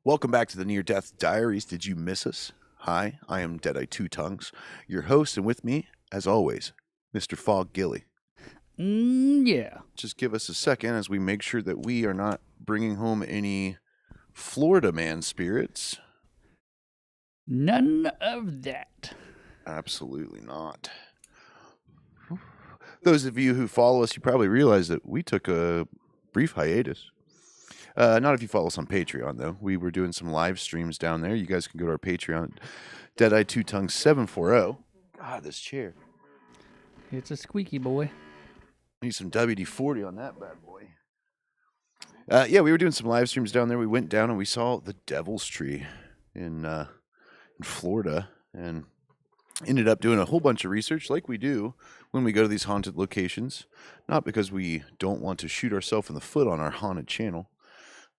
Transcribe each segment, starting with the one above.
Welcome back to the Near Death Diaries. Did you miss us? Hi, I am Deadeye Two Tongues, your host, and with me, as always, Mr. Fog Gilly. Yeah. Just give us a second as we make sure that we are not bringing home any Florida man spirits. None of that. Absolutely not. Those of you who follow us, you probably realize that we took a brief hiatus. Not if you follow us on Patreon, though. We were doing some live streams down there. You guys can go to our Patreon, Deadeye Two Tongues 740. God, this chair. It's a squeaky boy. Need some WD-40 on that bad boy. We were doing some live streams down there. We went down and we saw the Devil's Tree in Florida, and ended up doing a whole bunch of research, like we do when we go to these haunted locations. Not because we don't want to shoot ourselves in the foot on our haunted channel,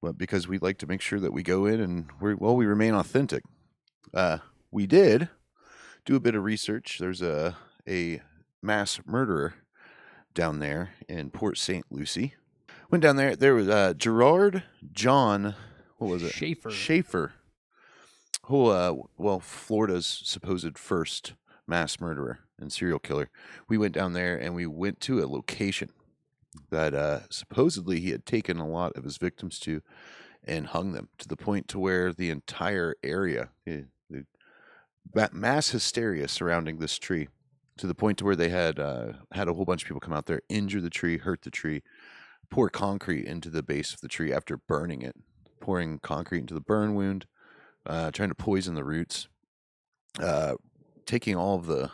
but because we like to make sure that we go in and we remain authentic. We did do a bit of research. There's a mass murderer down there in Port St. Lucie. Went down there. There was Gerard John. What was it? Schaefer. Who, Florida's supposed first mass murderer and serial killer. We went down there and we went to a location that supposedly he had taken a lot of his victims to and hung them, to the point to where the entire area, mass hysteria surrounding this tree, to the point to where they had a whole bunch of people come out there, injure the tree, hurt the tree, pour concrete into the base of the tree after burning it, pouring concrete into the burn wound, trying to poison the roots, taking all of the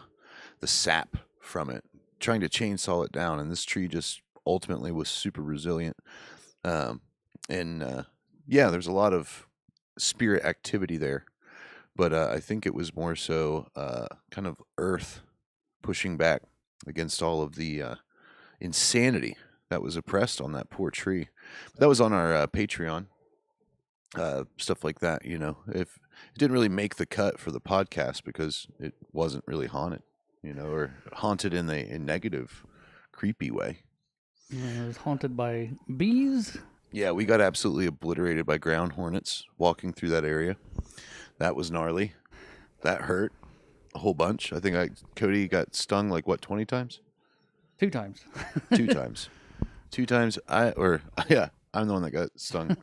sap from it, trying to chainsaw it down, and this tree just ultimately was super resilient. There's a lot of spirit activity there, but I think it was more so kind of earth pushing back against all of the insanity that was oppressed on that poor tree. That was on our Patreon. Stuff like that, if it didn't really make the cut for the podcast because it wasn't really haunted, or haunted in a negative, creepy way. Yeah, it was haunted by bees. Yeah, we got absolutely obliterated by ground hornets walking through that area. That was gnarly. That hurt a whole bunch. I think Cody got stung 20 times? 2 times. 2 times. 2 times. I'm the one that got stung.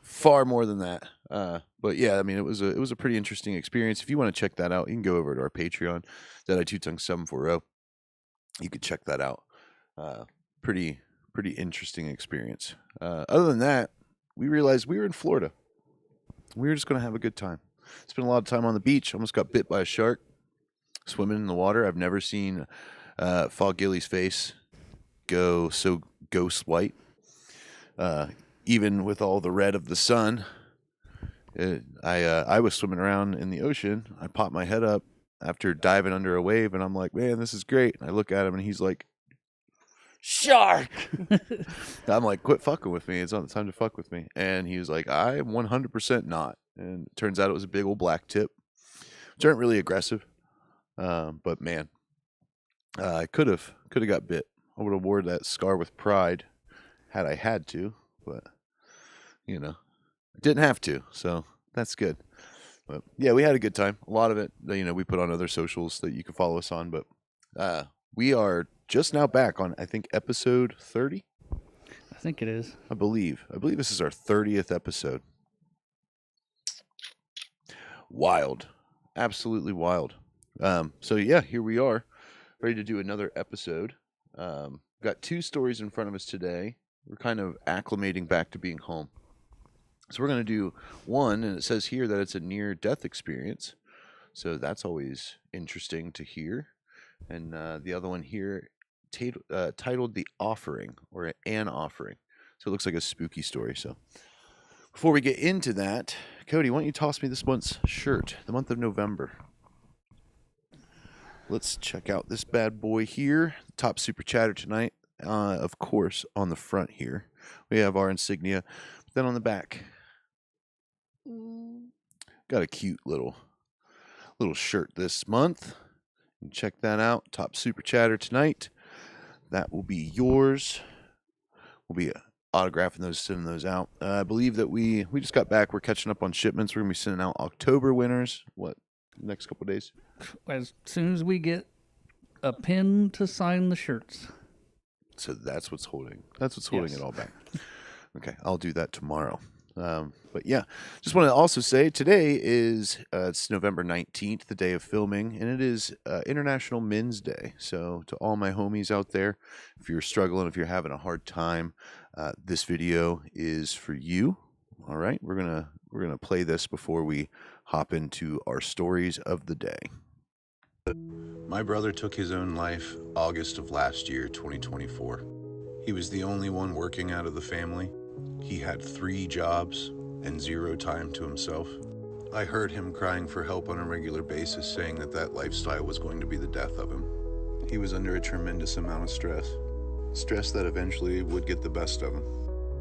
Far more than that. But yeah, I mean, it was a pretty interesting experience. If you want to check that out, you can go over to our Patreon, Deadeye Two Tongues 740. You could check that out. Pretty interesting experience. Other than that, we realized we were in Florida. We were just going to have a good time. Spent a lot of time on the beach. Almost got bit by a shark. Swimming in the water. I've never seen Fog Gilly's face go so ghost white. Even with all the red of the sun, I was swimming around in the ocean. I popped my head up after diving under a wave, and I'm like, man, this is great. And I look at him, and he's like, shark! I'm like, quit fucking with me. It's not the time to fuck with me. And he was like, I'm 100% not. And it turns out it was a big old black tip, which aren't really aggressive. But man, I could have got bit. I would have wore that scar with pride had I had to. But, I didn't have to, so that's good. But, yeah, we had a good time. A lot of it, we put on other socials that you can follow us on. But we are just now back on, I think, episode 30? I think it is. I believe this is our 30th episode. Wild. Absolutely wild. Here we are, ready to do another episode. Got 2 stories in front of us today. We're kind of acclimating back to being home. So we're going to do one, and it says here that it's a near-death experience. So that's always interesting to hear. And the other one here, titled The Offering, or An Offering. So it looks like a spooky story. So before we get into that, Cody, why don't you toss me this month's shirt, the month of November. Let's check out this bad boy here. Top super chatter tonight. Of course, on the front here, we have our insignia. But then on the back, got a cute little shirt this month. Check that out. Top super chatter tonight. That will be yours. Will be autographing those, sending those out. I believe that we just got back. We're catching up on shipments. We're gonna be sending out October winners. What, next couple of days? As soon as we get a pin to sign the shirts. So that's what's holding. That's what's holding Yes. it all back. Okay, I'll do that tomorrow. But yeah, just want to also say today is it's November 19th, the day of filming, and it is International Men's Day. So to all my homies out there, if you're struggling, if you're having a hard time, this video is for you. All right, we're gonna play this before we hop into our stories of the day. My brother took his own life August of last year, 2024. He was the only one working out of the family. He had 3 jobs and 0 time to himself. I heard him crying for help on a regular basis, saying that lifestyle was going to be the death of him. He was under a tremendous amount of stress that eventually would get the best of him.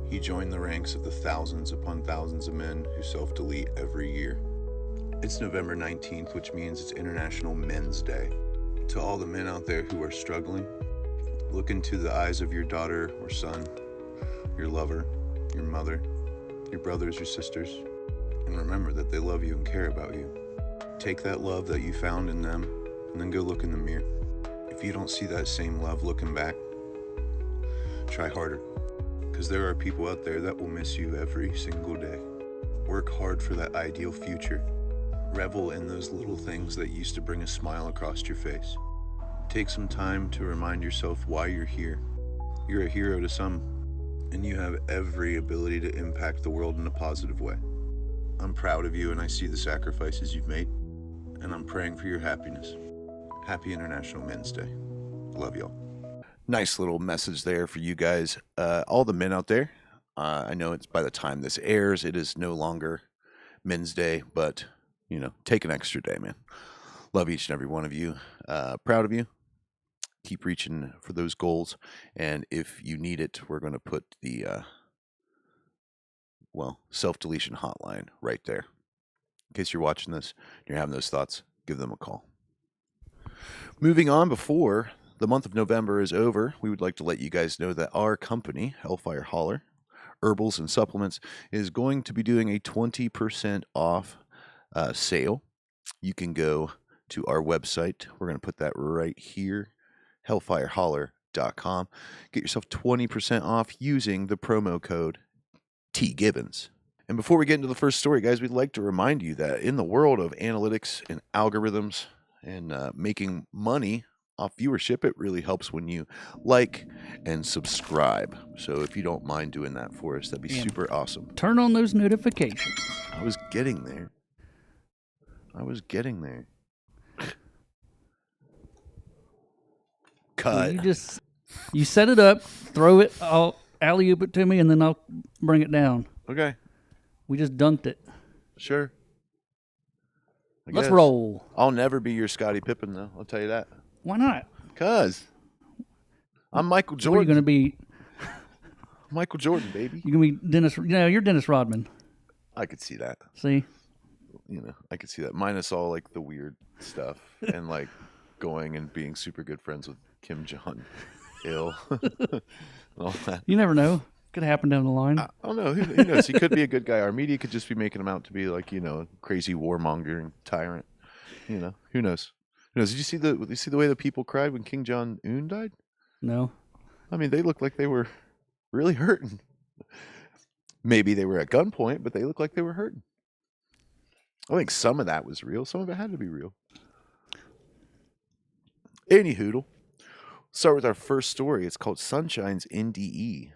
He joined the ranks of the thousands upon thousands of men who self-delete every year. It's November 19th, which means it's International Men's Day. To all the men out there who are struggling, look into the eyes of your daughter or son, your lover, your mother, your brothers, your sisters, and remember that they love you and care about you. Take that love that you found in them and then go look in the mirror. If you don't see that same love looking back, try harder, because there are people out there that will miss you every single day. Work hard for that ideal future. Revel in those little things that used to bring a smile across your face. Take some time to remind yourself why you're here. You're a hero to some, and you have every ability to impact the world in a positive way. I'm proud of you, and I see the sacrifices you've made, and I'm praying for your happiness. Happy International Men's Day. Love y'all. Nice little message there for you guys. All the men out there, I know it's by the time this airs, it is no longer Men's Day, but, take an extra day, man. Love each and every one of you. Proud of you. Keep reaching for those goals, and if you need it, we're going to put the self-deletion hotline right there. In case you're watching this, you're having those thoughts, give them a call. Moving on, before the month of November is over, we would like to let you guys know that our company, Hellfire Holler Herbals and Supplements, is going to be doing a 20% off sale. You can go to our website. We're going to put that right here, hellfireholler.com. Get yourself 20% off using the promo code TGibbons. And before we get into the first story, guys, we'd like to remind you that in the world of analytics and algorithms and making money off viewership, it really helps when you like and subscribe. So if you don't mind doing that for us, that'd be super awesome. Turn on those notifications. I was getting there. Cut. Well, you set it up, throw it, I'll alley-oop it to me, and then I'll bring it down. Okay. We just dunked it. Sure. Let's roll. I'll never be your Scottie Pippen, though. I'll tell you that. Why not? Because I'm Michael Jordan. What are you going to be? Michael Jordan, baby. You're going to be Dennis. You're Dennis Rodman. I could see that. See? I could see that. Minus all like the weird stuff and like going and being super good friends with Kim Jong-il. All that. You never know. Could happen down the line. I don't know. Who knows? He could be a good guy. Our media could just be making him out to be like, crazy warmongering tyrant. Who knows? Who knows? Did you see the way the people cried when King Jong-un died? No. I mean, they looked like they were really hurting. Maybe they were at gunpoint, but they looked like they were hurting. I think some of that was real. Some of it had to be real. Anywho, start with our first story. It's called Sunshine's NDE.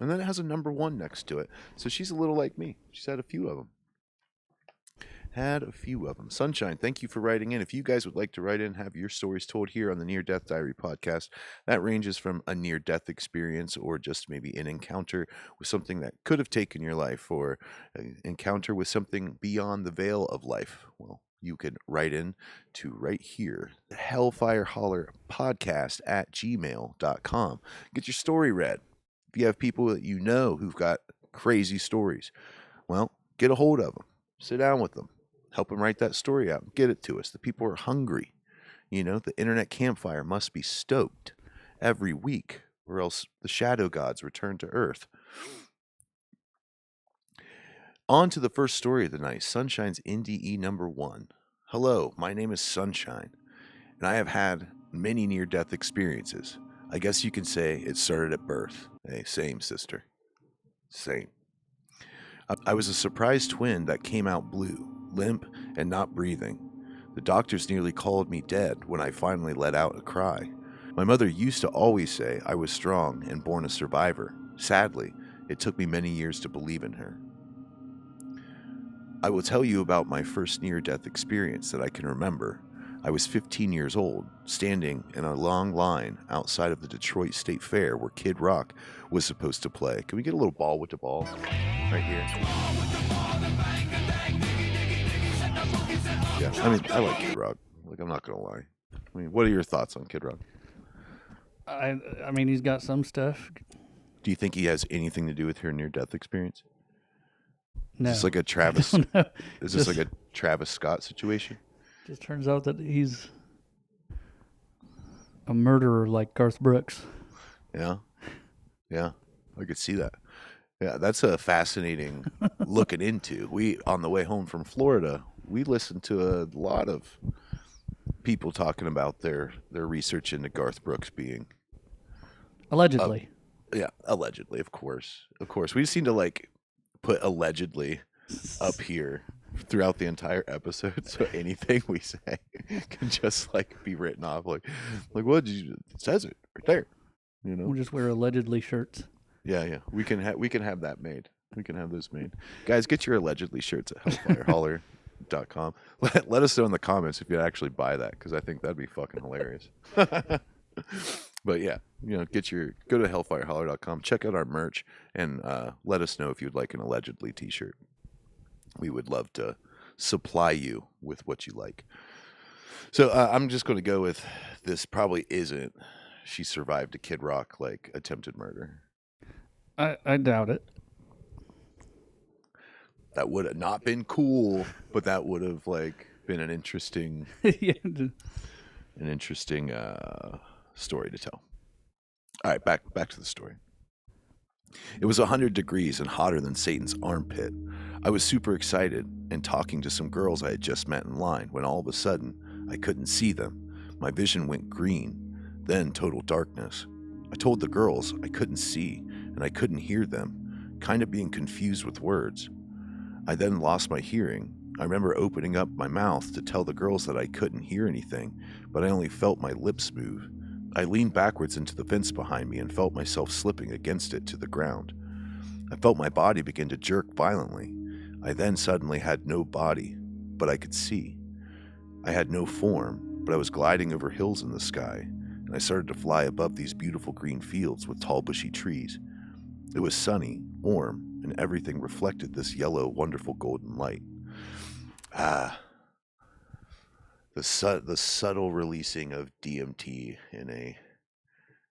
And then it has a number 1 next to it. So she's a little like me. She's had a few of them. Sunshine, thank you for writing in. If you guys would like to write in, have your stories told here on the Near Death Diary podcast, that ranges from a near-death experience or just maybe an encounter with something that could have taken your life or an encounter with something beyond the veil of life. Well, you can write in to right here, the Hellfire Holler podcast at gmail.com. Get your story read. If you have people that you know who've got crazy stories, well, get a hold of them. Sit down with them. Help them write that story out and get it to us. The people are hungry. The internet campfire must be stoked every week, or else the shadow gods return to Earth. On to the first story of the night, Sunshine's NDE number 1. Hello, my name is Sunshine, and I have had many near-death experiences. I guess you can say it started at birth. Hey, same, sister. Same. I was a surprise twin that came out blue, limp, and not breathing. The doctors nearly called me dead when I finally let out a cry. My mother used to always say I was strong and born a survivor. Sadly, it took me many years to believe in her. I will tell you about my first near-death experience that I can remember. I was 15 years old, standing in a long line outside of the Detroit State Fair where Kid Rock was supposed to play. Can we get a little ball with the ball right here? Yeah, I mean, I like Kid Rock. Like, I'm not going to lie. I mean, what are your thoughts on Kid Rock? I mean, he's got some stuff. Do you think he has anything to do with your near-death experience? No. Is this like a Travis? Is this like a Travis Scott situation? Just turns out that he's a murderer like Garth Brooks. Yeah, I could see that. Yeah, that's a fascinating looking into. We on the way home from Florida, we listened to a lot of people talking about their research into Garth Brooks being Allegedly. yeah, allegedly, of course. We just seem to like put allegedly up here throughout the entire episode, so anything we say can just like be written off like what did you, it says it right there, you know. We'll just wear allegedly shirts. Yeah, we can have that made. We can have those made. Guys, get your allegedly shirts at hellfireholler.com. Let us know in the comments if you actually buy that, because I think that'd be fucking hilarious. But yeah, you know, go to hellfireholler.com, check out our merch, and let us know if you'd like an allegedly t-shirt. We would love to supply you with what you like. So I'm just going to go with this. Probably isn't. She survived a Kid Rock like attempted murder. I doubt it. That would have not been cool, but that would have like been an interesting, Yeah. story to tell. All right, back to the story. It was 100 degrees and hotter than Satan's armpit. I was super excited and talking to some girls I had just met in line when all of a sudden I couldn't see them. My vision went green, then total darkness. I told the girls I couldn't see and I couldn't hear them, kind of being confused with words. I then lost my hearing. I remember opening up my mouth to tell the girls that I couldn't hear anything, but I only felt my lips move. I leaned backwards into the fence behind me and felt myself slipping against it to the ground. I felt my body begin to jerk violently. I then suddenly had no body, but I could see. I had no form, but I was gliding over hills in the sky, and I started to fly above these beautiful green fields with tall bushy trees. It was sunny, warm, and everything reflected this yellow, wonderful golden light. The subtle releasing of DMT in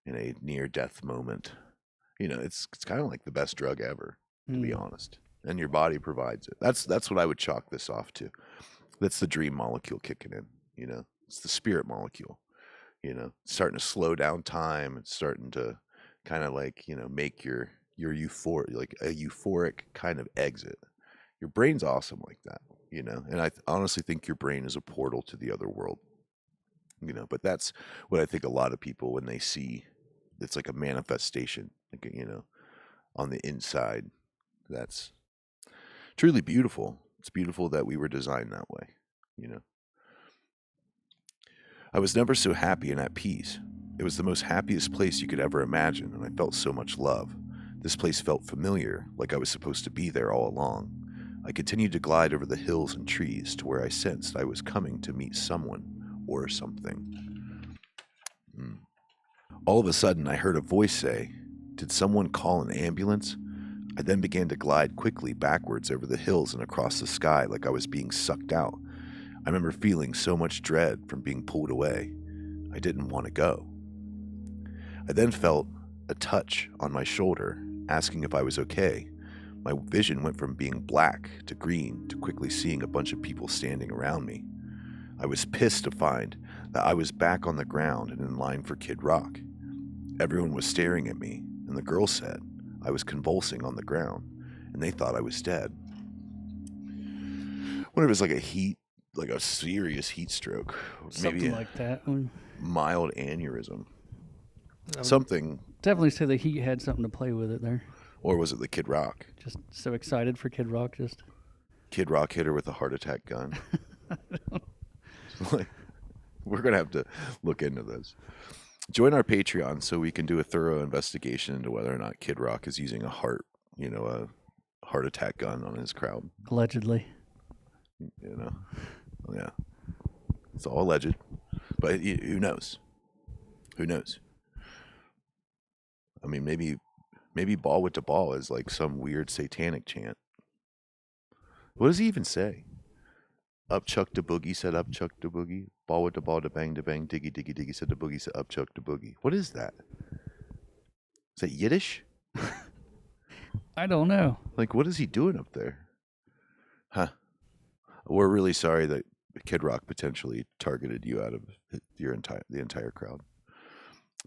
a near-death moment. You know, it's kind of like the best drug ever, to be honest. And your body provides it. That's what I would chalk this off to. That's the dream molecule kicking in. You know, it's the spirit molecule. You know, it's starting to slow down time. It's starting to kind of like, you know, make your euphoric, like a euphoric kind of exit. Your brain's awesome like that, you know, and I honestly think your brain is a portal to the other world, you know, but that's what I think a lot of people, when they see, it's like a manifestation, like, you know, on the inside. That's truly beautiful. It's beautiful that we were designed that way, you know. I was never so happy and at peace. It was the most happiest place you could ever imagine, and I felt so much love. This place felt familiar, like I was supposed to be there all along. I continued to glide over the hills and trees to where I sensed I was coming to meet someone or something. All of a sudden, I heard a voice say, "Did someone call an ambulance?" I then began to glide quickly backwards over the hills and across the sky like I was being sucked out. I remember feeling so much dread from being pulled away. I didn't want to go. I then felt a touch on my shoulder, asking if I was okay. My vision went from being black to green to quickly seeing a bunch of people standing around me. I was pissed to find that I was back on the ground and in line for Kid Rock. Everyone was staring at me, and the girl said, I was convulsing on the ground, and they thought I was dead. I wonder if it was like a serious heat stroke, Something maybe a like that. mild aneurysm, I would something. definitely say the heat had something to play with it there. Or was it the Kid Rock? Just so excited for Kid Rock. Just Kid Rock hit her with a heart attack gun. Like, we're gonna have to look into this. Join our Patreon so we can do a thorough investigation into whether or not Kid Rock is using a heart attack gun on his crowd. allegedly. Yeah, it's all alleged, but who knows? Who knows? I mean, maybe ball with the ball is like some weird satanic chant. What does he even say? Up chuck the boogie said up chuck the boogie. Ball with the ball, da bang, diggy diggy diggy said the boogie said up chuck the boogie. What is that? Is that Yiddish? I don't know. Like, what is he doing up there? Huh. We're really sorry that Kid Rock potentially targeted you out of the entire crowd.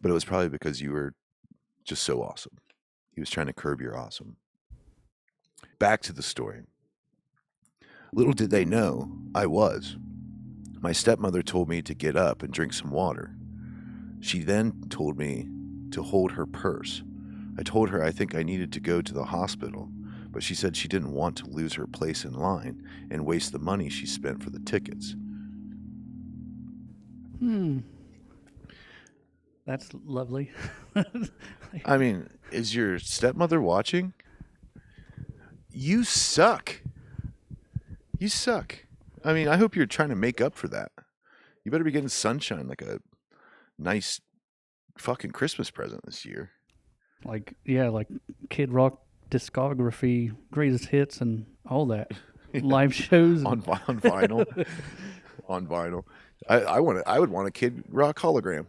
But it was probably because you were just so awesome. He was trying to curb your awesome. Back to the story. Little did they know I was. My stepmother told me to get up and drink some water. She then told me to hold her purse. I told her I think I needed to go to the hospital, but she said she didn't want to lose her place in line and waste the money she spent for the tickets. That's lovely. I mean, is your stepmother watching? You suck. You suck. I mean, I hope you're trying to make up for that. You better be getting Sunshine like a nice fucking Christmas present this year. Like Kid Rock discography, greatest hits, and all that. Live shows. on vinyl. On vinyl. I would want a Kid Rock hologram.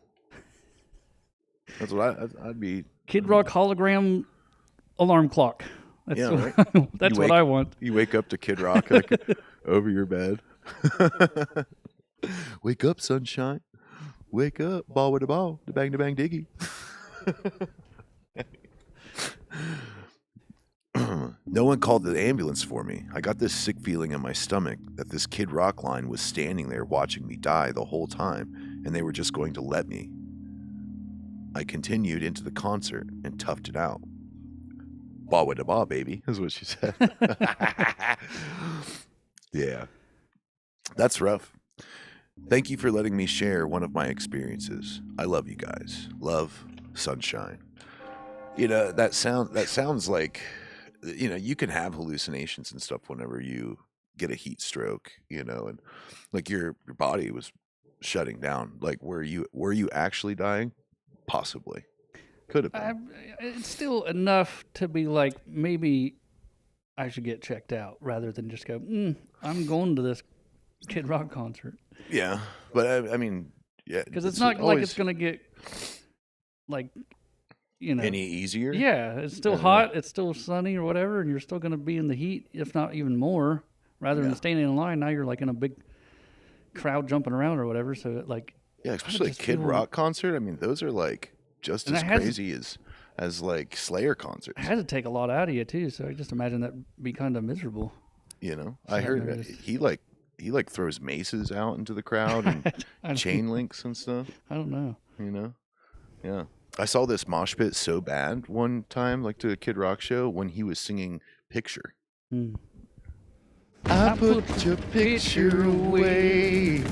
That's what I'd be. Kid Rock hologram alarm clock. That's Yeah, right. That's what I want. You wake up to Kid Rock like over your bed. Wake up, sunshine. Wake up, ball with a ball. Da bang diggy. No one called the ambulance for me. I got this sick feeling in my stomach that this Kid Rock line was standing there watching me die the whole time, and they were just going to let me. I continued into the concert and toughed it out. Ball with the ball, baby, is what she said. Yeah. That's rough. Thank you for letting me share one of my experiences. I love you guys. Love, Sunshine. That sounds like, you can have hallucinations and stuff whenever you get a heat stroke, and like your body was shutting down. Like, were you actually dying? Possibly. Could have been. It's still enough to be like, maybe I should get checked out rather than just go, I'm going to this Kid Rock concert. Yeah, but I mean, yeah. Because it's not like it's going to get, like, any easier? Yeah, it's still hot, it's still sunny or whatever, and you're still going to be in the heat, if not even more. Rather than standing in line, now you're like in a big crowd jumping around or whatever. So, like, yeah, especially a Kid Rock concert. I mean, those are like just as crazy as like Slayer concerts. It had to take a lot out of you too, so I just imagine that'd be kind of miserable. I heard he throws maces out into the crowd and chain links and stuff. I don't know. Yeah. I saw this mosh pit so bad one time, like to a Kid Rock show, when he was singing "Picture." I put your picture away,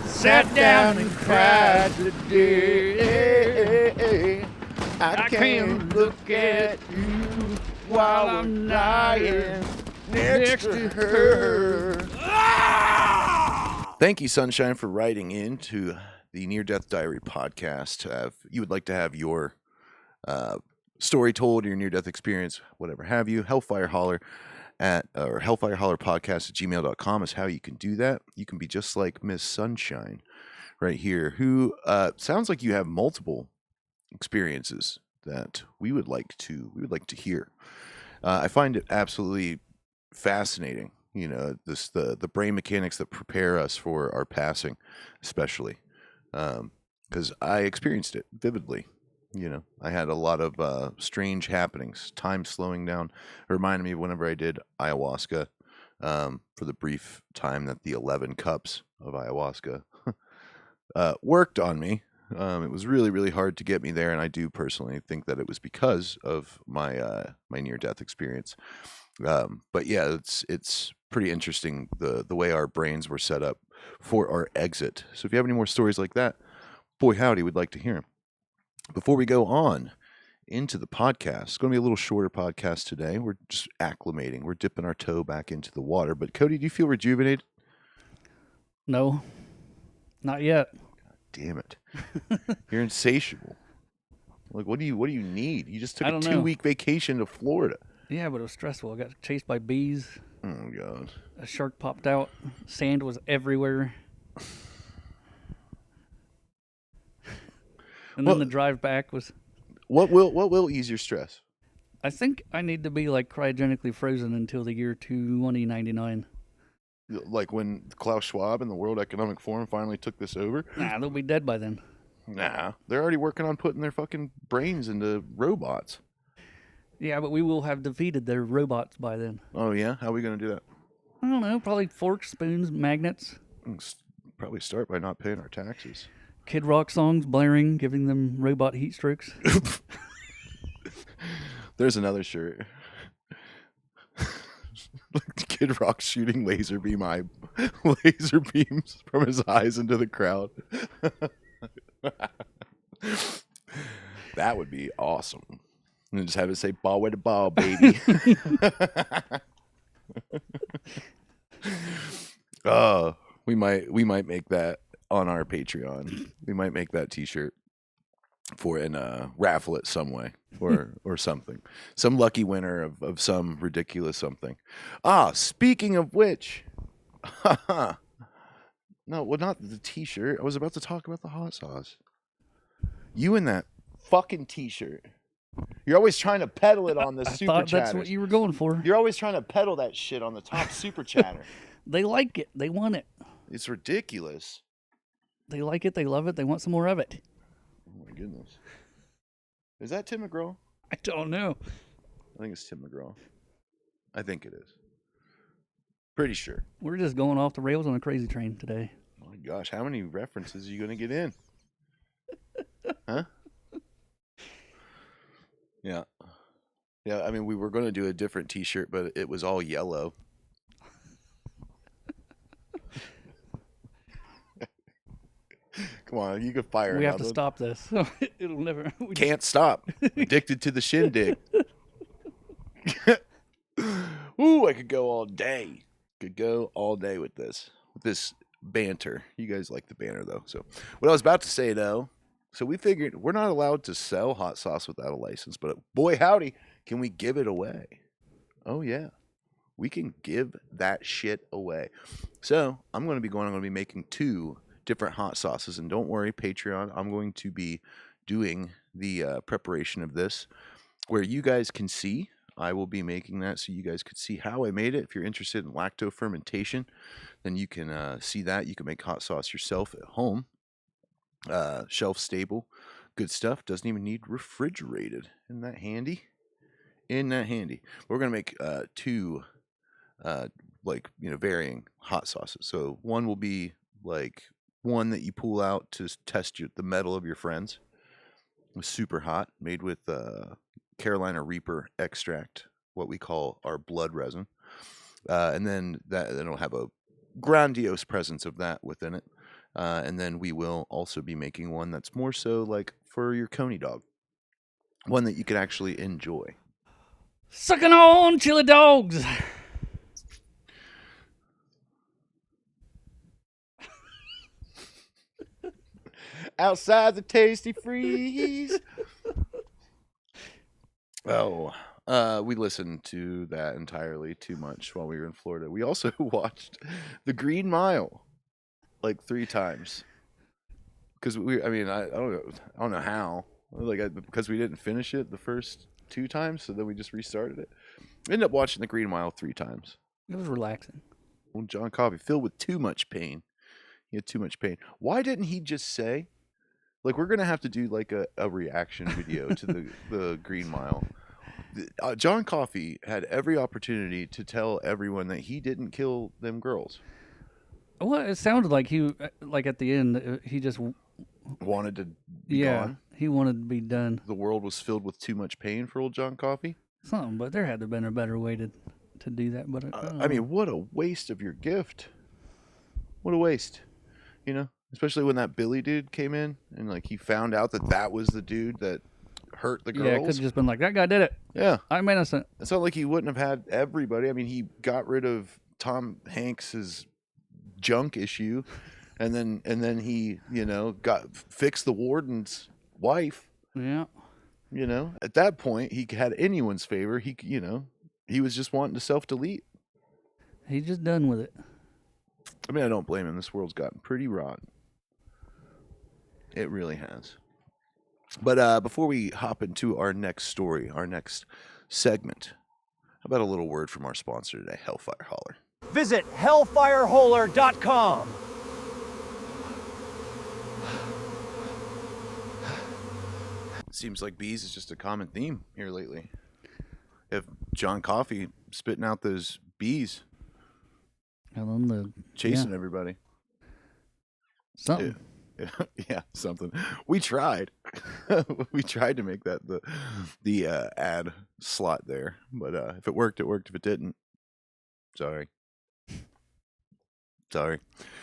sat down and cried today. I can't look at you while I'm lying next to her. Thank you, Sunshine, for writing into the Near Death Diary podcast. If you would like to have your story told, your near death experience, whatever have you, Hellfire Holler or Hellfire Holler Podcast at gmail.com is how you can do that. You can be just like Miss Sunshine right here, who sounds like you have multiple experiences that we would like to hear. I find it absolutely fascinating, the brain mechanics that prepare us for our passing, especially because I experienced it vividly I had a lot of strange happenings, time slowing down. It reminded me of whenever I did ayahuasca, for the brief time that the 11 cups of ayahuasca worked on me. It was really, really hard to get me there, and I do personally think that it was because of my near death experience. But yeah, it's pretty interesting the way our brains were set up for our exit. So if you have any more stories like that, boy howdy, we'd like to hear them. Before we go on into the podcast, it's going to be a little shorter podcast today. We're just acclimating. We're dipping our toe back into the water. But Cody, do you feel rejuvenated? No, not yet. Damn it. You're insatiable. Like, what do you need? You just took a 2-week vacation to Florida. Yeah, but it was stressful. I got chased by bees. Oh, God. A shark popped out. Sand was everywhere. And then the drive back was... What will ease your stress? I think I need to be, like, cryogenically frozen until the year 2099. Like when Klaus Schwab and the World Economic Forum finally took this over? Nah, they'll be dead by then. Nah, they're already working on putting their fucking brains into robots. Yeah, but we will have defeated their robots by then. Oh, yeah? How are we going to do that? I don't know. Probably forks, spoons, magnets. Probably start by not paying our taxes. Kid Rock songs blaring, giving them robot heat strokes. There's another shirt. Kid Rock shooting laser beams from his eyes into the crowd. That would be awesome. And just have it say "ball with the ball, baby." We might make that on our Patreon. We might make that T-shirt and raffle it some way or something. Some lucky winner of some ridiculous something. Speaking of which, no, well, not the T-shirt. I was about to talk about the hot sauce. You and that fucking T-shirt. You're always trying to peddle it on the super thought chatter. That's what you were going for. You're always trying to peddle that shit on the top super chatter. They like it. They want it. It's ridiculous. They like it. They love it. They want some more of it. Oh my goodness. Is that Tim McGraw? I don't know. I think it's Tim McGraw. I think it is. Pretty sure. We're just going off the rails on a crazy train today. Oh my gosh, how many references are you going to get in? Huh? Yeah. Yeah, I mean, we were going to do a different T-shirt, but it was all yellow. Come on, you can fire We have another to stop this. It'll never... Can't stop. Addicted to the shindig. Ooh, I could go all day. Could go all day with this banter. You guys like the banter, though. So what I was about to say, though, so we figured we're not allowed to sell hot sauce without a license, but boy howdy, can we give it away? Oh, yeah. We can give that shit away. So I'm going to be making 2 different hot sauces. And don't worry, Patreon, I'm going to be doing the preparation of this where you guys can see. I will be making that so you guys could see how I made it. If you're interested in lacto fermentation, then you can see that. You can make hot sauce yourself at home. Shelf stable, good stuff. Doesn't even need refrigerated. Isn't that handy? We're gonna make 2 varying hot sauces. So one will be like one that you pull out to test the metal of your friends. It's super hot, made with Carolina Reaper extract, what we call our blood resin, and then it'll have a grandiose presence of that within it. And then we will also be making one that's more so like for your coney dog, one that you can actually enjoy. Sucking on chili dogs. Outside the Tasty Freeze. We listened to that entirely too much while we were in Florida. We also watched The Green Mile like 3 times because I don't know how, because we didn't finish it the first 2 times, so then we just restarted it. Ended up watching The Green Mile 3 times. It was relaxing. Well, John Coffey, filled with too much pain. He had too much pain. Why didn't he just say, Like, we're gonna have to do like a reaction video to the Green Mile. John Coffey had every opportunity to tell everyone that he didn't kill them girls. Well, it sounded like he, like at the end, he just, Wanted to be gone. he wanted to be done. The world was filled with too much pain for old John Coffey. Something, but there had to have been a better way to do that. But I mean, what a waste of your gift. What a waste. You know, especially when that Billy dude came in and like he found out that was the dude that hurt the girls. yeah, it could have just been like, that guy did it. Yeah. I'm innocent. It's not like he wouldn't have had everybody. I mean, he got rid of Tom Hanks's junk issue, and then he, you know, fixed the warden's wife. Yeah. You know, at that point, he had anyone's favor. He, you know, he was just wanting to self-delete. He's just done with it. I mean, I don't blame him. This world's gotten pretty rotten. It really has. But before we hop into our next story, our next segment, how about a little word from our sponsor today, Hellfire Holler. Visit hellfireholler.com. Seems like bees is just a common theme here lately. If John Coffey spitting out those bees, And then chasing everybody. something. Yeah, something. We tried. We tried to make that the ad slot there, but if it worked, it worked. If it didn't, sorry.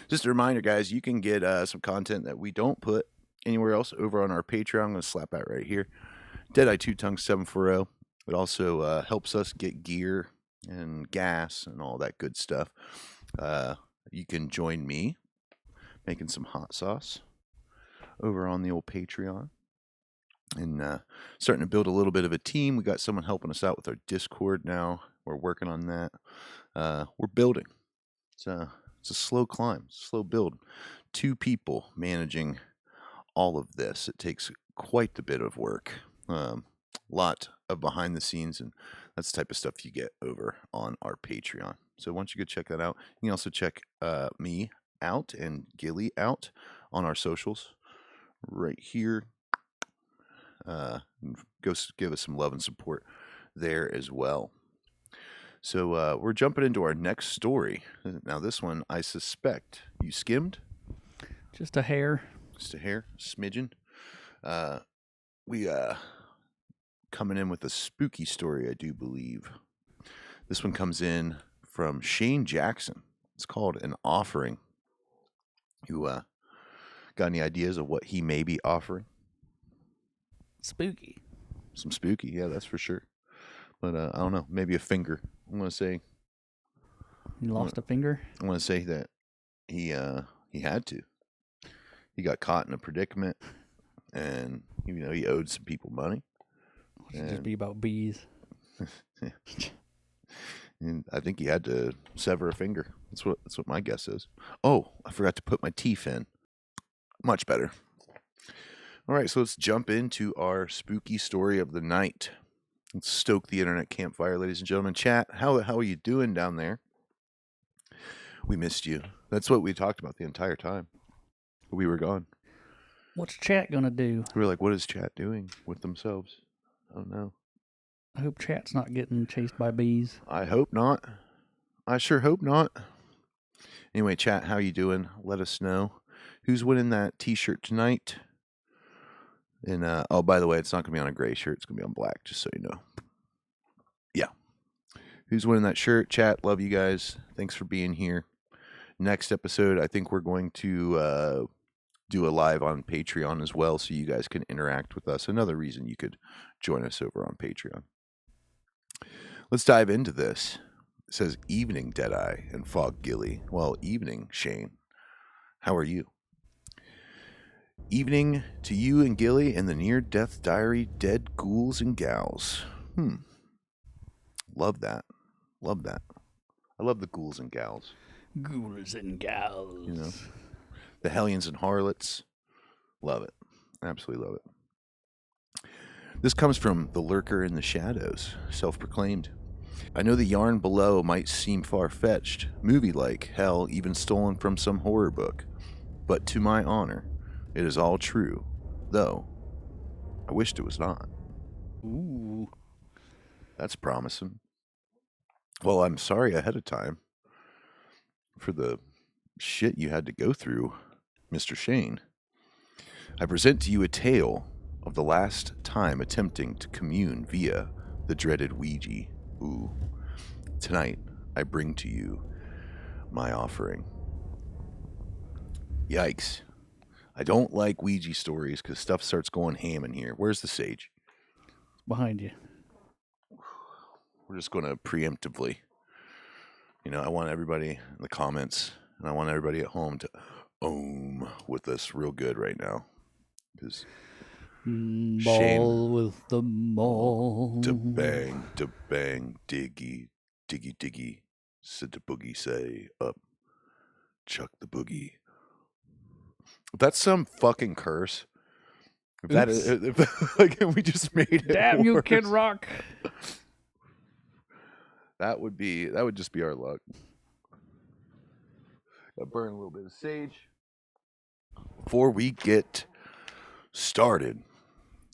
Just a reminder, guys, you can get some content that we don't put anywhere else over on our Patreon. I'm going to slap that right here. Deadeye 2 Tongue 740. It also helps us get gear and gas and all that good stuff. You can join me making some hot sauce over on the old Patreon and starting to build a little bit of a team. We got someone helping us out with our Discord now. We're working on that. We're building. It's a slow climb, slow build. 2 people managing all of this. It takes quite a bit of work. Lot of behind the scenes, and that's the type of stuff you get over on our Patreon. So once you go check that out, you can also check me out and Gilly out on our socials right here. Go give us some love and support there as well. So we're jumping into our next story. Now this one, I suspect you skimmed. Just a hair. Just a hair, smidgen. We coming in with a spooky story, I do believe. This one comes in from Shane Jackson. It's called An Offering. You got any ideas of what he may be offering? Spooky. Some spooky, yeah, that's for sure. But I don't know, maybe a finger. I'm gonna say. You lost a finger? I want to say that he had to. He got caught in a predicament, and he owed some people money. It should just be about bees. And I think he had to sever a finger. That's what my guess is. Oh, I forgot to put my teeth in. Much better. All right, so let's jump into our spooky story of the night. Let's stoke the internet campfire, ladies and gentlemen. Chat, how are you doing down there? We missed you. That's what we talked about the entire time. We were gone. What's chat gonna do? We were like, what is chat doing with themselves? I don't know. I hope chat's not getting chased by bees. I hope not. I sure hope not. Anyway, chat, how you doing? Let us know. Who's winning that t-shirt tonight? And, oh, by the way, it's not going to be on a gray shirt. It's going to be on black, just so you know. Yeah. Who's winning that shirt? Chat, love you guys. Thanks for being here. Next episode, I think we're going to do a live on Patreon as well, so you guys can interact with us. Another reason you could join us over on Patreon. Let's dive into this. It says, evening, Deadeye and Fog Gilly. Well, evening, Shane. How are you? Evening to you and Gilly and the near-death diary, Dead Ghouls and Gals. Love that. Love that. I love the ghouls and gals. Ghouls and gals. You know, the hellions and harlots. Love it. Absolutely love it. This comes from the lurker in the shadows, self-proclaimed. I know the yarn below might seem far-fetched, movie-like, hell, even stolen from some horror book. But to my honor, it is all true, Though, I wished it was not. Ooh. That's promising. Well, I'm sorry ahead of time for the shit you had to go through, Mr. Shane. I present to you a tale of the last time attempting to commune via the dreaded Ouija. Ooh. Tonight, I bring to you my offering. Yikes. I don't like Ouija stories because stuff starts going ham in here. Where's the sage? Behind you. We're just going to preemptively. I want everybody in the comments and I want everybody at home to ohm with us real good right now. Because Ball Shane, with the ball. to bang, diggy, diggy, diggy, said the boogie say up, chuck the boogie. If that's some fucking curse, if that is, like, we just made it Damn worse. you, Kid Rock. That would just be our luck. Gotta burn a little bit of sage before we get started.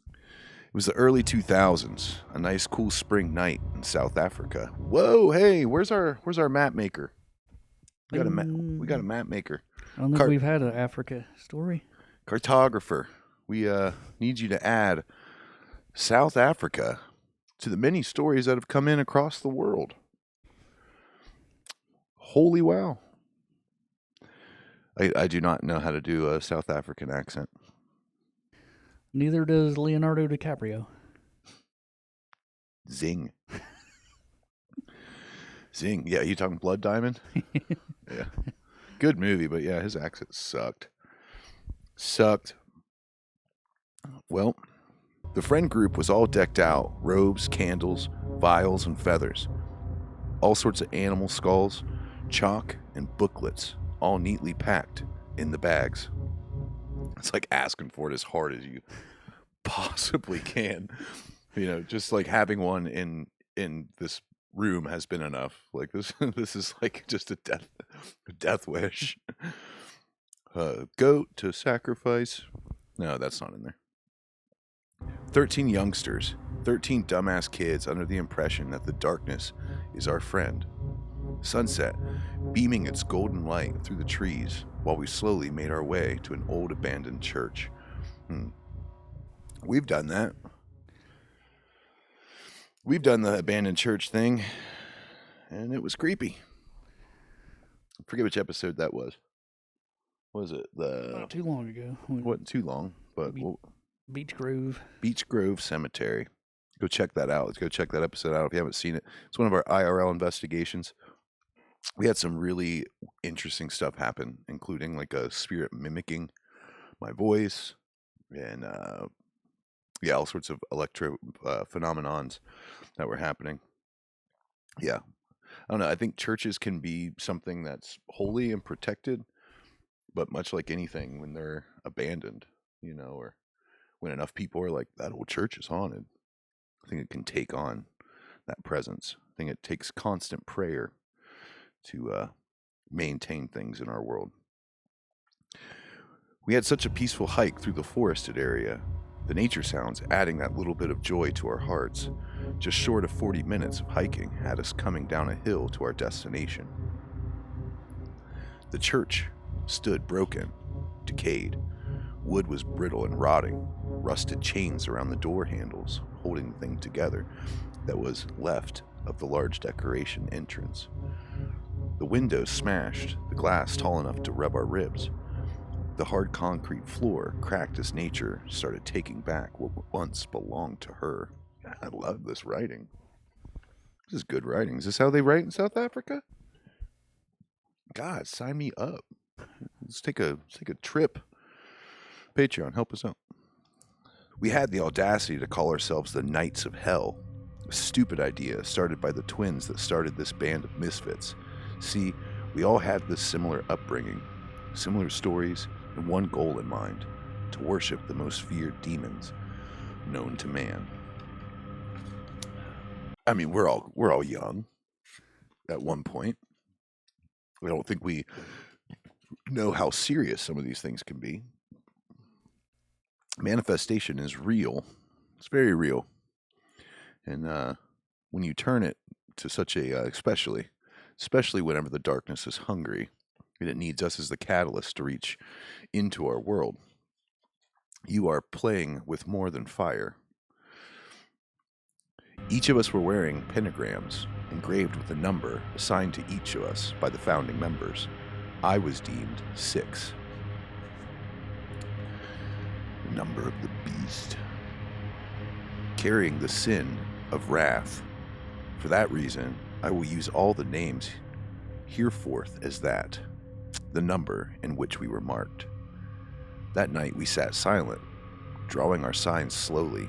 It was the early 2000s, a nice cool spring night in South Africa. Whoa, hey, where's our map maker? We got a map maker. I don't think we've had an Africa story. Cartographer. We need you to add South Africa to the many stories that have come in across the world. Holy wow. I do not know how to do a South African accent. Neither does Leonardo DiCaprio. Zing. Zing. Yeah, you talking Blood Diamond? Yeah. Good movie, but yeah, his accent sucked. Well, the friend group was all decked out. Robes, candles, vials, and feathers. All sorts of animal skulls, chalk, and booklets, all neatly packed in the bags. It's like asking for it as hard as you possibly can. Just like having one in this room has been enough. Like this is like just a death wish. Goat to sacrifice. No, that's not in there. 13 youngsters, 13 dumbass kids under the impression that the darkness is our friend. Sunset beaming its golden light through the trees while we slowly made our way to an old abandoned church. We've done that. We've done the abandoned church thing, and it was creepy. I forget which episode that was. What was it? Not too long ago. It wasn't too long, but Beach Grove. Beach Grove Cemetery. Go check that out. Let's go check that episode out if you haven't seen it. It's one of our IRL investigations. We had some really interesting stuff happen, including like a spirit mimicking my voice and all sorts of electro phenomenons that were happening. Yeah. I don't know. I think churches can be something that's holy and protected, but much like anything, when they're abandoned, or when enough people are like, that old church is haunted, I think it can take on that presence. I think it takes constant prayer to maintain things in our world. We had such a peaceful hike through the forested area, the nature sounds adding that little bit of joy to our hearts. Just short of 40 minutes of hiking had us coming down a hill to our destination. The church stood broken, decayed. Wood was brittle and rotting, rusted chains around the door handles holding the thing together that was left of the large decoration entrance. The windows smashed, the glass tall enough to rub our ribs. The hard concrete floor cracked as nature started taking back what once belonged to her. I love this writing. This is good writing. Is this how they write in South Africa? God, sign me up. Let's take a trip. Patreon, help us out. We had the audacity to call ourselves the Knights of Hell. A stupid idea started by the twins that started this band of misfits. See, we all had this similar upbringing, similar stories, and one goal in mind: to worship the most feared demons known to man. I mean, we're all young at one point. I don't think we know how serious some of these things can be. Manifestation is real. It's very real. And when you turn it to such a, especially whenever the darkness is hungry and it needs us as the catalyst to reach into our world, you are playing with more than fire. Each of us were wearing pentagrams engraved with a number assigned to each of us by the founding members. I was deemed 6. The number of the beast. Carrying the sin of wrath. For that reason, I will use all the names hereforth as that, the number in which we were marked. That night we sat silent, drawing our signs slowly,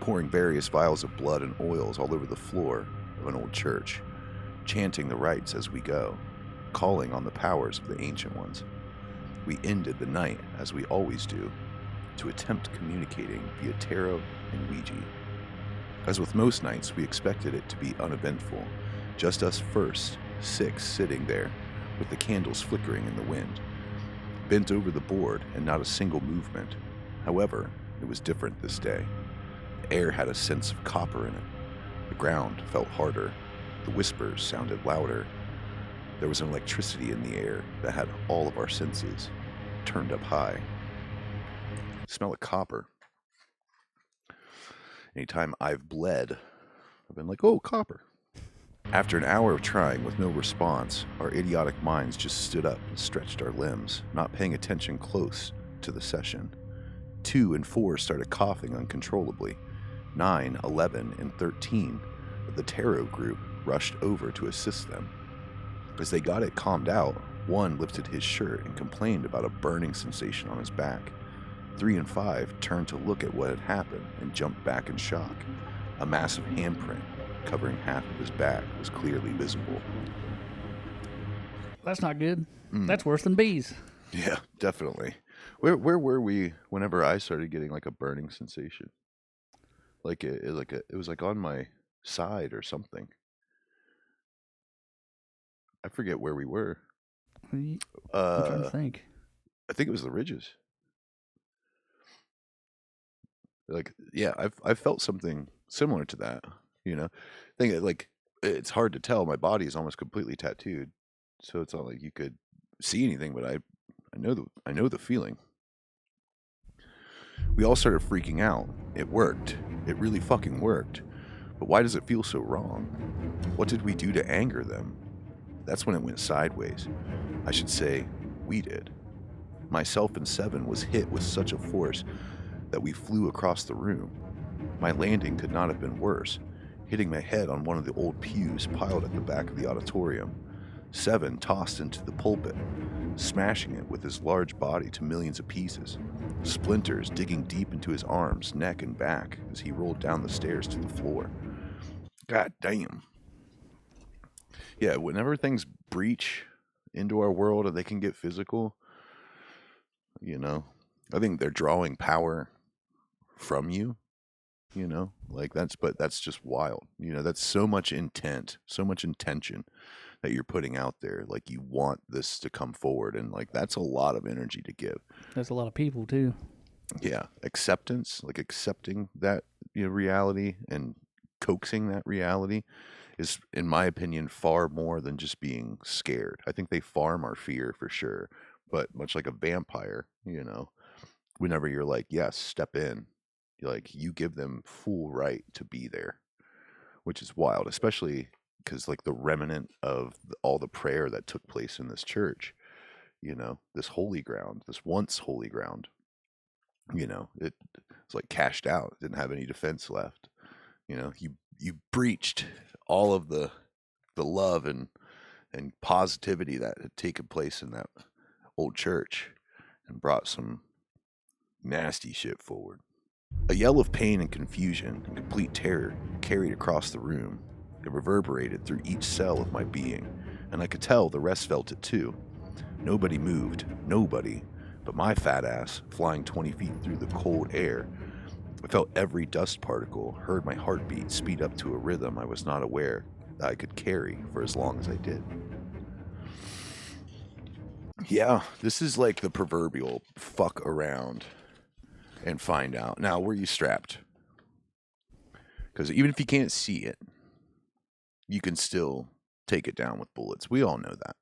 pouring various vials of blood and oils all over the floor of an old church, chanting the rites as we go, calling on the powers of the ancient ones. We ended the night, as we always do, to attempt communicating via tarot and Ouija. As with most nights, we expected it to be uneventful, just us first 6 sitting there, with the candles flickering in the wind, bent over the board and not a single movement. However, it was different this day. The air had a sense of copper in it. The ground felt harder. The whispers sounded louder. There was an electricity in the air that had all of our senses turned up high. The smell of copper. Anytime I've bled, I've been like, oh, copper. After an hour of trying with no response, our idiotic minds just stood up and stretched our limbs, not paying attention close to the session. 2 and 4 started coughing uncontrollably. 9, 11, and 13 of the tarot group rushed over to assist them. As they got it calmed out, 1 lifted his shirt and complained about a burning sensation on his back. 3 and 5 turned to look at what had happened and jumped back in shock. A massive handprint covering half of his back was clearly visible. That's not good. That's worse than bees. Yeah, definitely. Where were we whenever I started getting like a burning sensation? Like it was like on my side or something. I forget where we were. I'm trying to think. I think it was the ridges. Like, yeah, I've felt something similar to that. You know, I think like it's hard to tell. My body is almost completely tattooed, so it's not like you could see anything. But I know the feeling. We all started freaking out. It worked. It really fucking worked. But why does it feel so wrong? What did we do to anger them? That's when it went sideways. I should say, we did. Myself and 7 was hit with such a force that we flew across the room. My landing could not have been worse, hitting my head on one of the old pews piled at the back of the auditorium. 7 tossed into the pulpit, smashing it with his large body to millions of pieces, splinters digging deep into his arms, neck, and back as he rolled down the stairs to the floor. God damn. Yeah, whenever things breach into our world and they can get physical, you know, I think they're drawing power from you, you know, like that's just wild. You know, that's so much intent, so much intention that you're putting out there. Like you want this to come forward, and like that's a lot of energy to give. There's a lot of people too. Yeah, acceptance, like accepting that, you know, reality and coaxing that reality is, in my opinion, far more than just being scared. I think they farm our fear for sure, but much like a vampire, you know, whenever you're like, yes, step in, you're like, you give them full right to be there, which is wild, especially because like the remnant of all the prayer that took place in this church, you know, this holy ground, this once holy ground, you know, it was like cashed out, didn't have any defense left. You know, you breached all of the love and positivity that had taken place in that old church and brought some nasty shit forward. A yell of pain and confusion and complete terror carried across the room. It reverberated through each cell of my being, and I could tell the rest felt it too. Nobody moved, nobody, but my fat ass flying 20 feet through the cold air. I felt every dust particle, heard my heartbeat speed up to a rhythm I was not aware that I could carry for as long as I did. Yeah, this is like the proverbial fuck around and find out. Now, were you strapped? Because even if you can't see it, you can still take it down with bullets. We all know that.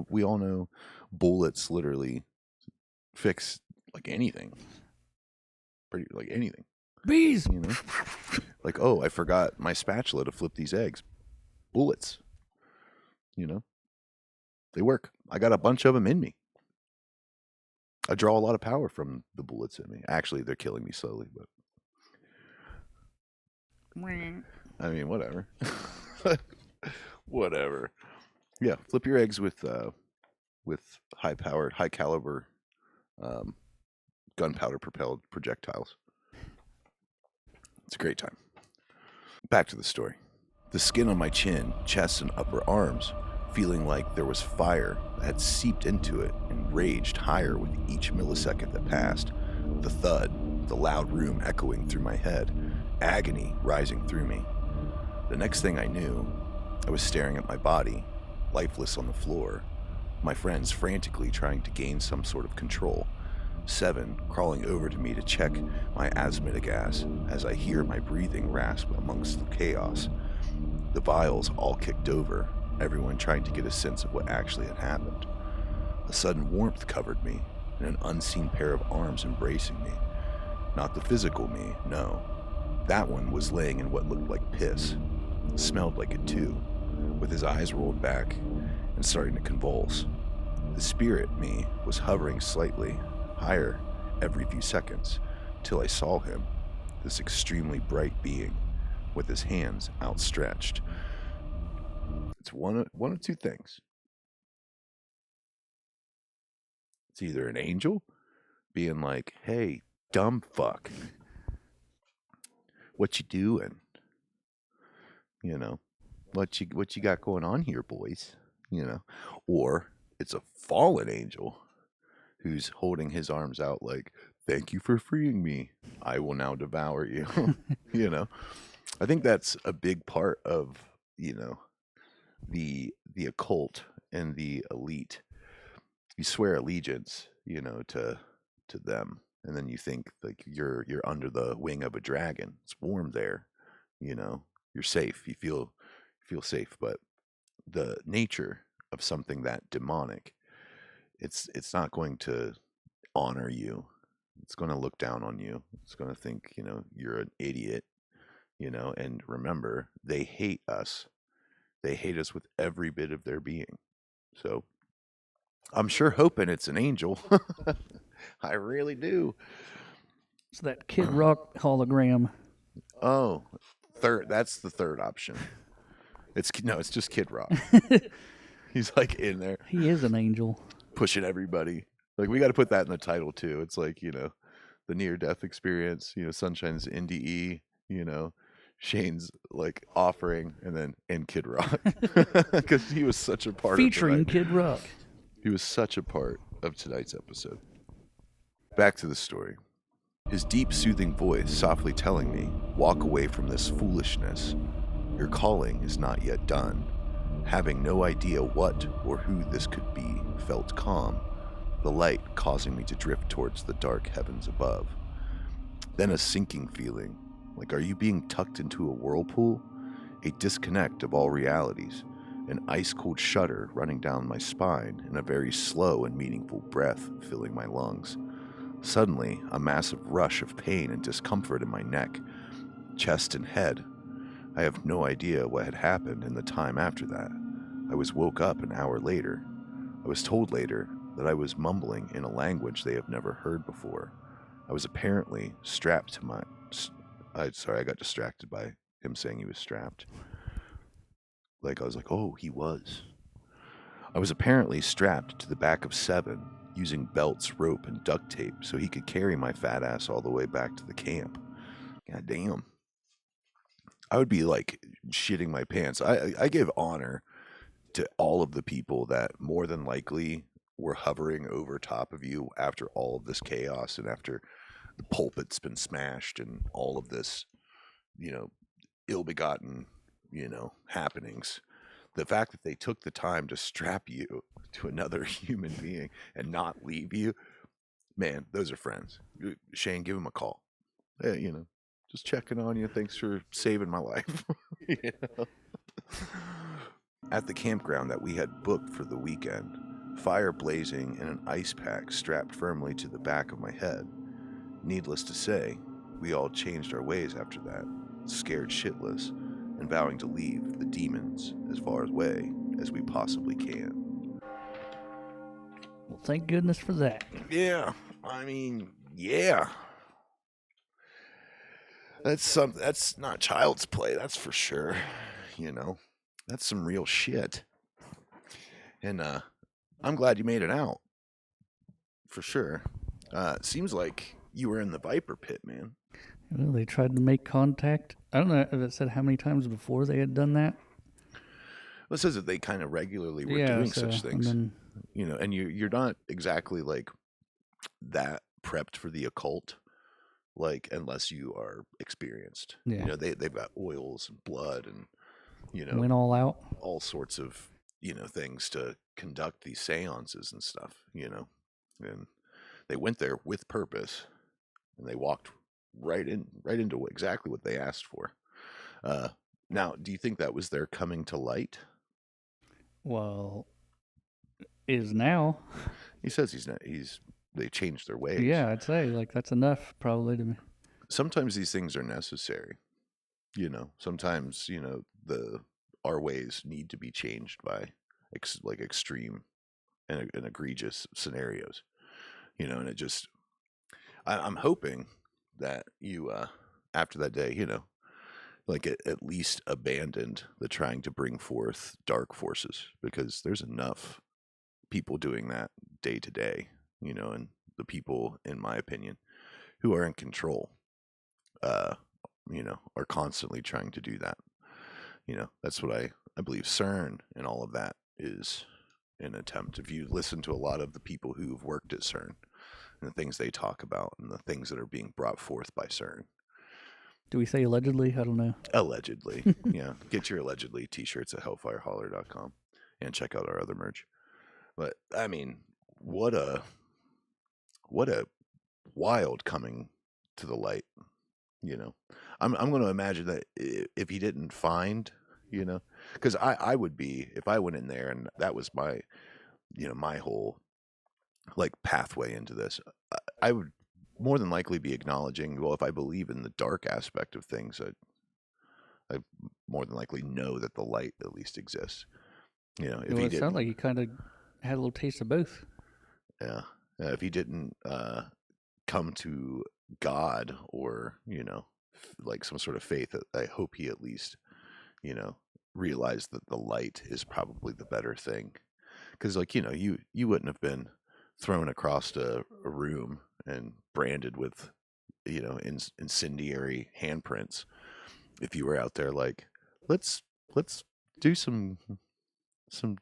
We all know bullets literally fix like anything. Pretty like anything. Bees. You know? Like, oh, I forgot my spatula to flip these eggs. Bullets. They work. I got a bunch of them in me. I draw a lot of power from the bullets in me. Actually, they're killing me slowly, but I mean, whatever. Whatever. Yeah, flip your eggs with high-powered, high-caliber gunpowder-propelled projectiles. It's a great time. Back to the story. The skin on my chin, chest, and upper arms, feeling like there was fire that had seeped into it and raged higher with each millisecond that passed. The thud, the loud room echoing through my head, agony rising through me. The next thing I knew, I was staring at my body, lifeless on the floor, my friends frantically trying to gain some sort of control. Seven crawling over to me to check my asthmatic gas as I hear my breathing rasp amongst the chaos. The vials all kicked over, everyone trying to get a sense of what actually had happened. A sudden warmth covered me, and an unseen pair of arms embracing me. Not the physical me, no. That one was laying in what looked like piss. Smelled like it too, with his eyes rolled back and starting to convulse. The spirit me was hovering slightly higher every few seconds, till I saw him, this extremely bright being, with his hands outstretched. It's one of two things. It's either an angel being like, hey, dumb fuck, what you doing? What you got going on here, boys? Or it's a fallen angel who's holding his arms out like, thank you for freeing me. I will now devour you. I think that's a big part of, the occult and the elite. You swear allegiance, to them, and then you think like you're under the wing of a dragon. It's warm there, you're safe. You feel safe, but the nature of something that demonic, it's not going to honor you. It's going to look down on you. It's going to think, you're an idiot, and remember, they hate us. They hate us with every bit of their being. So I'm sure hoping it's an angel. I really do. It's that Kid Rock hologram. Oh, that's the third option. It's just Kid Rock. He's like in there. He is an angel. Pushing everybody. Like, we got to put that in the title too. It's like, the near-death experience, Sunshine's NDE, Shane's like offering, and Kid Rock. Because he was such a part featuring of Kid Rock. He was such a part of tonight's episode. Back to the story. His deep, soothing voice softly telling me, walk away from this foolishness. Your calling is not yet done. Having no idea what or who this could be, felt calm, the light causing me to drift towards the dark heavens above. Then a sinking feeling, like are you being tucked into a whirlpool? A disconnect of all realities, an ice-cold shudder running down my spine, and a very slow and meaningful breath filling my lungs. Suddenly, a massive rush of pain and discomfort in my neck, chest, and head. I have no idea what had happened in the time after that. I was woke up an hour later. I was told later that I was mumbling in a language they have never heard before. I was apparently strapped to my... I got distracted by him saying he was strapped. Like, I was like, oh, he was. I was apparently strapped to the back of Seven, using belts, rope, and duct tape so he could carry my fat ass all the way back to the camp. God damn. I would be like shitting my pants. I give honor to all of the people that more than likely were hovering over top of you after all of this chaos and after the pulpit's been smashed and all of this, ill-begotten, happenings. The fact that they took the time to strap you to another human being and not leave you, Man, those are friends. Shane, give him a call. Hey, you know, just checking on you. Thanks for saving my life. You know? At the campground that we had booked for the weekend, fire blazing and an ice pack strapped firmly to the back of my head. Needless to say, we all changed our ways after that, scared shitless, and vowing to leave the demons as far away as we possibly can. Well, thank goodness for that. Yeah, I mean, yeah. That's not child's play, that's for sure. You know, that's some real shit. And I'm glad you made it out. For sure. It seems like you were in the Viper pit, man. Well, they tried to make contact. I don't know if it said how many times before they had done that. Well, it says that they kind of regularly were doing such things. And then, you know, and you're not exactly like that prepped for the occult, like unless you are experienced. Yeah. You know, they've got oils and blood and, you know, went all out. all sorts of, you know, things to conduct these seances and stuff, you know. And they went there with purpose, and they walked right into exactly what they asked for. Now, do you think that was their coming to light? Well, is now. He says they changed their ways. Yeah, I'd say like that's enough probably to me. Sometimes these things are necessary. You know, sometimes, you know, our ways need to be changed by like extreme and egregious scenarios. You know, and it just I'm hoping that you after that day, you know, like at least abandoned the trying to bring forth dark forces, because there's enough people doing that day to day, you know, and the people, in my opinion, who are in control, you know, are constantly trying to do that. You know, that's what I believe CERN and all of that is an attempt. If you listen to a lot of the people who've worked at CERN and the things they talk about and the things that are being brought forth by CERN. Do we say allegedly? I don't know. Allegedly. Yeah. Get your allegedly t-shirts at hellfireholler.com and check out our other merch. But I mean, what a wild coming to the light, you know. I'm going to imagine that if he didn't find, you know, because I would be, if I went in there and that was my, you know, my whole like pathway into this, I would more than likely be acknowledging, well, if I believe in the dark aspect of things, I more than likely know that the light at least exists. You know, if well, he it didn't, sounded like you kind of had a little taste of both. yeah, if he didn't come to God or, you know, like some sort of faith, I hope he at least, you know, realized that the light is probably the better thing. Because, like, you know, you wouldn't have been thrown across a room and branded with, you know, incendiary handprints if you were out there like, let's do some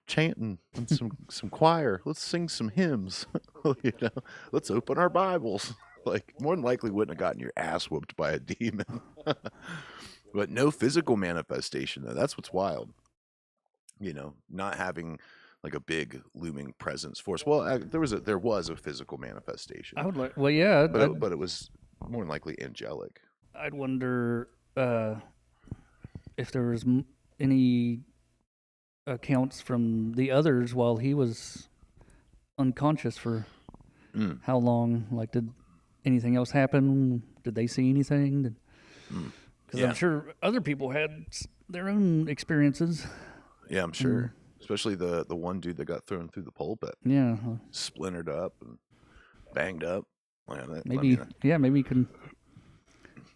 chanting and some choir. Let's sing some hymns. You know, let's open our Bibles. Like, more than likely wouldn't have gotten your ass whooped by a demon. But no physical manifestation, though. That's what's wild. You know, not having like a big looming presence force. Well, there was a physical manifestation. I would like. Well, yeah, but it was more than likely angelic. I'd wonder if there was any accounts from the others while he was unconscious for how long. Like, did anything else happen? Did they see anything? Because I'm sure other people had their own experiences. Yeah, I'm sure. Especially the one dude that got thrown through the pulpit. Yeah. Splintered up and banged up. Maybe you can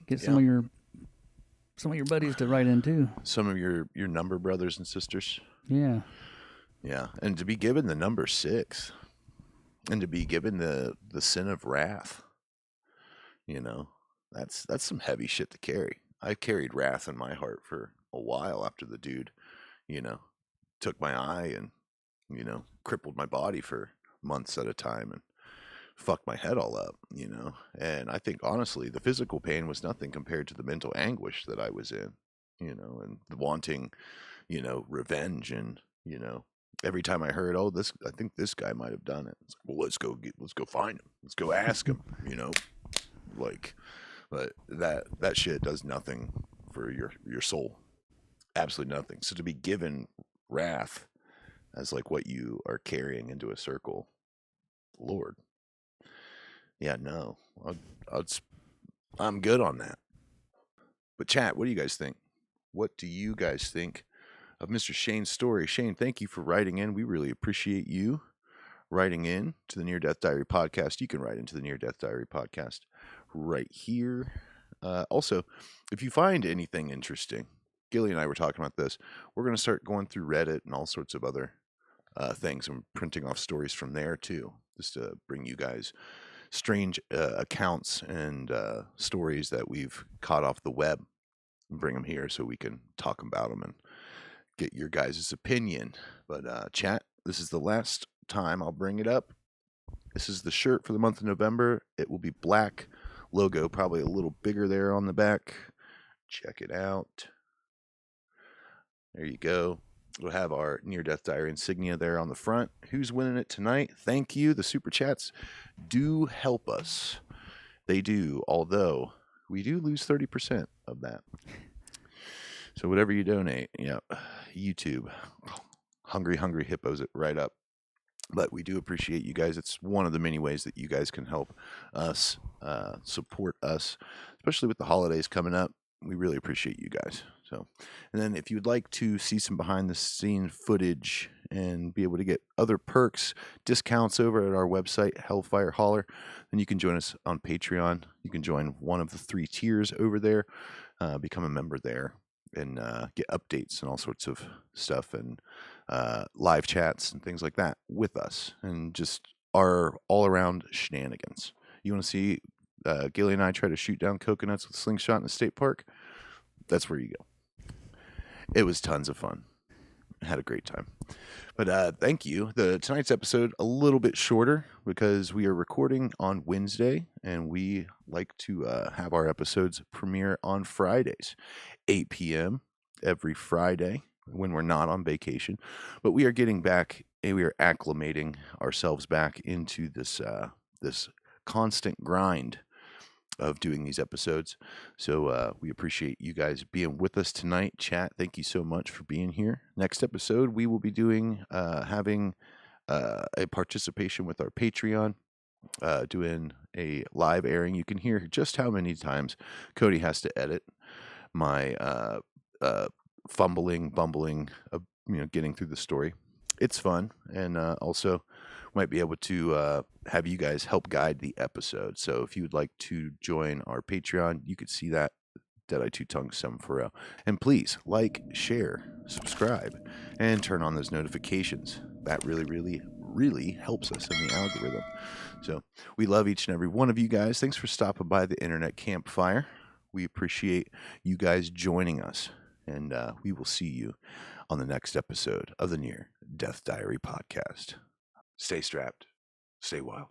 get some of your buddies to write in too. Some of your number brothers and sisters. Yeah. Yeah. And to be given the number 6 and to be given the sin of wrath, you know, that's some heavy shit to carry. I carried wrath in my heart for a while after the dude, you know, took my eye and, you know, crippled my body for months at a time and fucked my head all up, you know. And I think honestly the physical pain was nothing compared to the mental anguish that I was in, you know, and the wanting, you know, revenge and, you know, every time I heard, oh, I think this guy might have done it. It's like, well, let's go find him. Let's go ask him. Like, but that shit does nothing for your soul. Absolutely nothing. So to be given wrath as like what you are carrying into a circle, Lord, yeah, no, I'm good on that. But chat, what do you guys think? What do you guys think of Mr. Shane's story? Shane, thank you for writing in. We really appreciate you writing in to the Near Death Diary podcast. You can write into the Near Death Diary podcast right here. Also, if you find anything interesting, Gilly and I were talking about this. We're going to start going through Reddit and all sorts of other things and printing off stories from there too, just to bring you guys strange accounts and stories that we've caught off the web and bring them here so we can talk about them and get your guys' opinion. But chat, this is the last time I'll bring it up. This is the shirt for the month of November. It will be black logo, probably a little bigger there on the back. Check it out. There you go. We'll have our Near Death Diary insignia there on the front. Who's winning it tonight? Thank you. The super chats do help us. They do, although we do lose 30% of that. So whatever you donate, YouTube, Hungry Hippos it right up. But we do appreciate you guys. It's one of the many ways that you guys can help us, support us, especially with the holidays coming up. We really appreciate you guys. So, and then if you'd like to see some behind the scene footage and be able to get other perks, discounts over at our website, Hellfire Holler, then you can join us on Patreon. You can join one of the 3 tiers over there, become a member there, and get updates and all sorts of stuff and live chats and things like that with us, and just our all-around shenanigans. You want to see Gilly and I try to shoot down coconuts with slingshot in the state park? That's where you go. It was tons of fun. I had a great time. But thank you. Tonight's episode a little bit shorter because we are recording on Wednesday, and we like to have our episodes premiere on Fridays, 8 p.m. every Friday when we're not on vacation. But we are getting back, and we are acclimating ourselves back into this constant grind of doing these episodes. So we appreciate you guys being with us tonight. Chat, thank you so much for being here. Next episode, we will be doing having a participation with our Patreon, doing a live airing. You can hear just how many times Cody has to edit my bumbling, getting through the story. It's fun, and also might be able to have you guys help guide the episode. So if you would like to join our Patreon, you could see that, Deadeye Two Tongues 740. And please like, share, subscribe, and turn on those notifications. That really, really, really helps us in the algorithm. So we love each and every one of you guys. Thanks for stopping by the Internet Campfire. We appreciate you guys joining us, and we will see you on the next episode of the Near Death Diary podcast. Stay strapped. Stay wild.